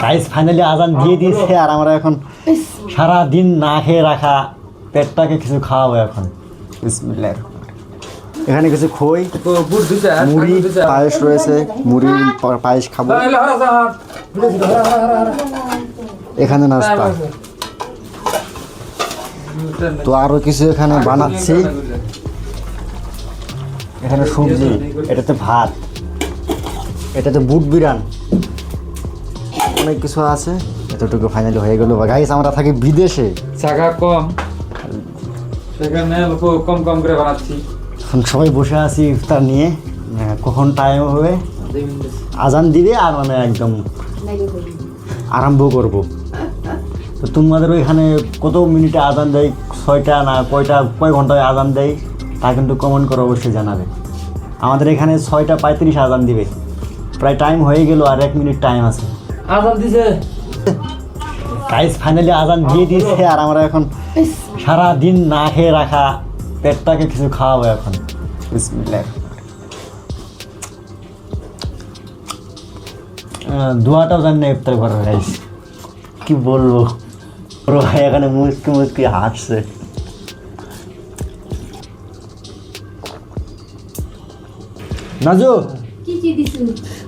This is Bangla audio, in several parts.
গাইস ফাইনালি আজান দিয়ে দিয়েছে আর আমরা এখন সারা দিন না খেয়ে রাখা পেটটাকে কিছু খাওয়াবো এখন। বিসমিল্লাহির এখানে কিছু খই মুড়ি পায়েস রয়েছে, মুড়ি পায়েস খাবো। এখানে নাস্তা তো আরো কিছু এখানে বানাচ্ছি। এখানে সবজি, এটাতে ভাত, এটাতে বুট বিরান, অনেক কিছু আছে। এতটুকু ফাইনালি হয়ে গেল। গাইস আমরা থাকি বিদেশে, জায়গা কম, সেখানে অল্প কম কম করে বানাচ্ছি। এখন সবাই বসে আছি ইফতার নিয়ে, কখন টাইম হবে আজান দিবে আর মানে একদম আরম্ভ করব। তো তোমাদের ওইখানে কত মিনিটে আজান দেয়, 6টা না কয় ঘন্টায় আজান দেয় তা কিন্তু কমেন্ট করে অবশ্যই জানাবে। আমাদের এখানে 6:35 আজান দিবে, প্রায় টাইম হয়ে গেল আর 1 মিনিট টাইম আছে। আজান দিছে গাইস ফাইনালি আজান দিয়ে দিয়েছে আর আমরা এখন সারা দিন না খেয়ে রাখা পেটটাকে কিছু খাওয়াবো এখন। বিসমিল্লাহ দোয়াটাও জানি না ইফতার করার। গাইস কি বলবো, বড় ভাই এখানে মুচকি মুচকি হাসছে। নাজু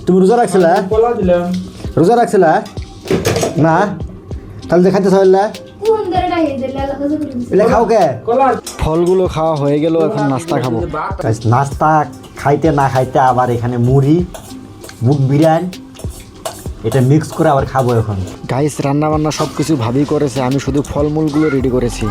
তুমি রোজা রাখছিলা? কলা দিলাম। রোজা রাখছিলা না? তাহলে দেখাতে চাইলা এলে খাও কে? কলা ফলগুলো খাওয়া হয়ে গেল, এখন নাস্তা খাবো। Guys, নাস্তা খাইতে না খাইতে আবার এখানে মুড়ি বুট বিরিয়ানি এটা মিক্স করে আবার খাবো এখন। গাইস রান্না বান্না সব কিছু ভাবি করেছে, আমি শুধু ফলমূলগুলো রেডি করেছি।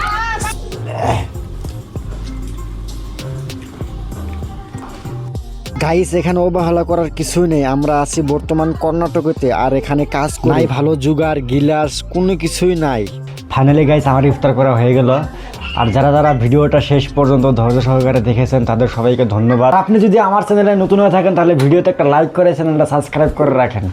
গাইস এখানে অবহেলা করার কিছুই নেই, আমরা আছি বর্তমান কর্ণাটকেতে আর এখানে কাজ নাই ভালো জুগার গিলাস কোনো কিছুই নাই। ফাইনালি গাইস আমার ইফতার করা হয়ে গেল। আর যারা যারা ভিডিওটা শেষ পর্যন্ত ধৈর্য সহকারে দেখেছেন তাদের সবাইকে ধন্যবাদ। আপনি যদি আমার চ্যানেলে নতুন হয়ে থাকেন তাহলে ভিডিওতে একটা লাইক করে চ্যানেলটা সাবস্ক্রাইব করে রাখেন।